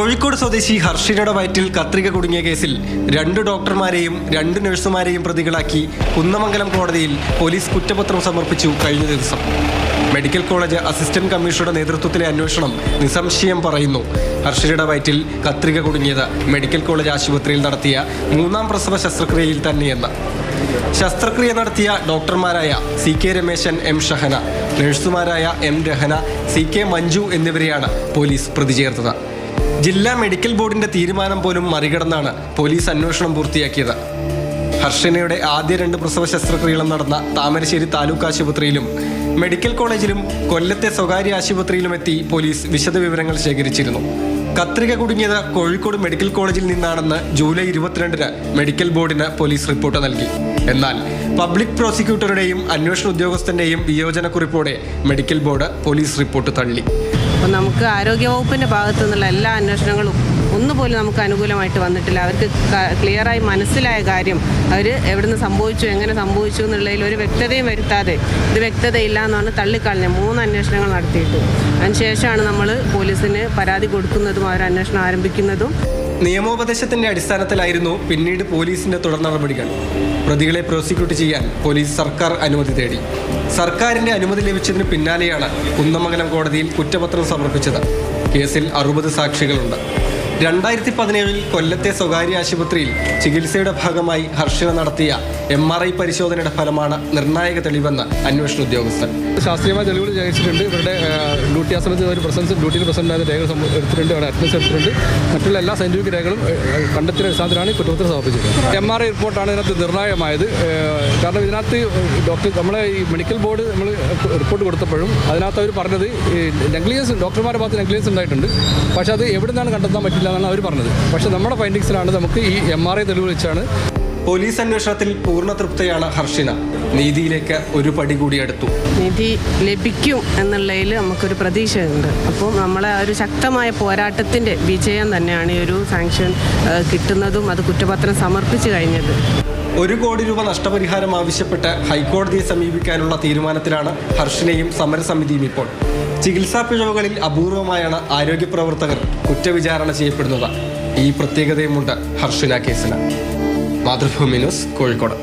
കോഴിക്കോട് സ്വദേശി ഹർഷിനയുടെ വയറ്റിൽ കത്രിക കുടുങ്ങിയ കേസിൽ 2 ഡോക്ടർമാരെയും 2 നഴ്സുമാരെയും പ്രതികളാക്കി കുന്നമംഗലം കോടതിയിൽ പോലീസ് കുറ്റപത്രം സമർപ്പിച്ചു കഴിഞ്ഞ ദിവസം. മെഡിക്കൽ കോളേജ് അസിസ്റ്റന്റ് കമ്മീഷണറുടെ നേതൃത്വത്തിലെ അന്വേഷണം നിസ്സംശയം പറയുന്നു ഹർഷിനയുടെ വയറ്റിൽ കത്രിക കുടുങ്ങിയത് മെഡിക്കൽ കോളേജ് ആശുപത്രിയിൽ നടത്തിയ 3ാം പ്രസവ ശസ്ത്രക്രിയയിൽ തന്നെയെന്ന്. ശസ്ത്രക്രിയ നടത്തിയ ഡോക്ടർമാരായ CK Rameshan, M Shahana, നഴ്സുമാരായ M Rahana, CK Manju എന്നിവരെയാണ് പോലീസ് പ്രതി ചേർത്തത്. ജില്ലാ മെഡിക്കൽ ബോർഡിന്റെ തീരുമാനം പോലും മറികടന്നാണ് പോലീസ് അന്വേഷണം പൂർത്തിയാക്കിയത്. ഹർഷിനയുടെ ആദ്യ 2 പ്രസവ ശസ്ത്രക്രിയകളും നടന്ന താമരശ്ശേരി താലൂക്ക് ആശുപത്രിയിലും മെഡിക്കൽ കോളേജിലും കൊല്ലത്തെ സ്വകാര്യ ആശുപത്രിയിലും എത്തി പോലീസ് വിശദവിവരങ്ങൾ ശേഖരിച്ചിരുന്നു. കത്രിക കുടുങ്ങിയത് കോഴിക്കോട് മെഡിക്കൽ കോളേജിൽ നിന്നാണെന്ന് ജൂലൈ 22-ന് മെഡിക്കൽ ബോർഡിന് പോലീസ് റിപ്പോർട്ട് നൽകി. എന്നാൽ പബ്ലിക് പ്രോസിക്യൂട്ടറുടെയും അന്വേഷണ ഉദ്യോഗസ്ഥന്റെയും വിയോജനക്കുറിപ്പോടെ മെഡിക്കൽ ബോർഡ് പോലീസ് റിപ്പോർട്ട് തള്ളി. അപ്പോൾ നമുക്ക് ആരോഗ്യവകുപ്പിൻ്റെ ഭാഗത്തു നിന്നുള്ള എല്ലാ അന്വേഷണങ്ങളും ഒന്നുപോലും നമുക്ക് അനുകൂലമായിട്ട് വന്നിട്ടില്ല. അവർക്ക് ക്ലിയറായി മനസ്സിലായ കാര്യം അവർ എവിടുന്ന് സംഭവിച്ചു, എങ്ങനെ സംഭവിച്ചു എന്നുള്ളതിൽ ഒരു വ്യക്തതയും വരുത്താതെ ഇത് വ്യക്തതയില്ല എന്നാണ് തള്ളിക്കളഞ്ഞ 3 അന്വേഷണങ്ങൾ നടത്തിയിട്ട് അതിനുശേഷമാണ് നമ്മൾ പോലീസിന് പരാതി കൊടുക്കുന്നതും അവർ അന്വേഷണം ആരംഭിക്കുന്നതും. നിയമോപദേശത്തിന്റെ അടിസ്ഥാനത്തിലായിരുന്നു പിന്നീട് പോലീസിന്റെ തുടർ നടപടികൾ. പ്രതികളെ പ്രോസിക്യൂട്ട് ചെയ്യാൻ പോലീസ് സർക്കാർ അനുമതി തേടി. സർക്കാരിന്റെ അനുമതി ലഭിച്ചതിന് പിന്നാലെയാണ് കുന്നമംഗലം കോടതിയിൽ കുറ്റപത്രം സമർപ്പിച്ചത്. കേസിൽ 60 സാക്ഷികളുണ്ട്. 2017-ൽ കൊല്ലത്തെ സ്വകാര്യ ആശുപത്രിയിൽ ചികിത്സയുടെ ഭാഗമായി ഹർഷിന നടത്തിയ MRI പരിശോധനയുടെ ഫലമാണ് നിർണായക തെളിവെന്ന് അന്വേഷണ ഉദ്യോഗസ്ഥൻ. ശാസ്ത്രീയമായ തെളിവുകൾ ശേഖരിച്ചിട്ടുണ്ട്. ഇവരുടെ ഡ്യൂട്ടി സമയത്ത് ഒരു ഡ്യൂട്ടിയിൽ പ്രസന്റ് ആയ രേഖകൾ എടുത്തിട്ടുണ്ട്, അവിടെ അറ്റൻഡൻസ് എടുത്തിട്ടുണ്ട്. മറ്റുള്ള എല്ലാ സയന്റിഫിക് രേഖകളും കണ്ടെത്തിയ അടിസ്ഥാനത്തിലാണ് കുറ്റപത്രം സമർപ്പിച്ചത്. MRI റിപ്പോർട്ടാണ് ഇതിനകത്ത് നിർണായകമായത്. കാരണം ഇതിനകത്ത് നമ്മളെ ഈ മെഡിക്കൽ ബോർഡ് നമ്മൾ റിപ്പോർട്ട് കൊടുത്തപ്പോഴും അതിനകത്ത് അവർ പറഞ്ഞത് നെഗ്ലിജൻസ്, ഡോക്ടർമാരുടെ ഭാഗത്ത് നെഗ്ലിജൻസ് ഉണ്ടായിട്ടുണ്ട്. പക്ഷേ അത് എവിടെ നിന്നാണ് കണ്ടെത്താൻ പറ്റില്ല എന്നാണ് അവർ പറഞ്ഞത്. പക്ഷേ നമ്മുടെ ഫൈൻഡിങ്സിലാണ് നമുക്ക് ഈ MRI തെളിവ് വെച്ചാണ്. പോലീസ് അന്വേഷണത്തിൽ പൂർണ്ണ തൃപ്തയാണ് ഹർഷിന. നീതിയിലേക്ക് ഒരു പടി കൂടി അടുത്തു. നീതി ലഭിക്കും എന്നുള്ളതിൽ നമുക്കൊരു പ്രതീക്ഷയുണ്ട്. അപ്പോൾ നമ്മളെ ഒരു ശക്തമായ പോരാട്ടത്തിൻ്റെ വിജയം തന്നെയാണ് ഈ ഒരു സാങ്ഷൻ കിട്ടുന്നതും അത് കുറ്റപത്രം സമർപ്പിച്ചു കഴിഞ്ഞത്. 1 കോടി രൂപ നഷ്ടപരിഹാരം ആവശ്യപ്പെട്ട് ഹൈക്കോടതിയെ സമീപിക്കാനുള്ള തീരുമാനത്തിലാണ് ഹർഷിനയും സമരസമിതിയും ഇപ്പോൾ. ചികിത്സാ പിഴവുകളിൽ അപൂർവമായാണ് ആരോഗ്യ പ്രവർത്തകർ കുറ്റവിചാരണ ചെയ്യപ്പെടുന്നത്. ഈ പ്രത്യേകതയുമുണ്ട് ഹർഷിന കേസിന്. മാതൃഭൂമി ന്യൂസ്, കോഴിക്കോട്.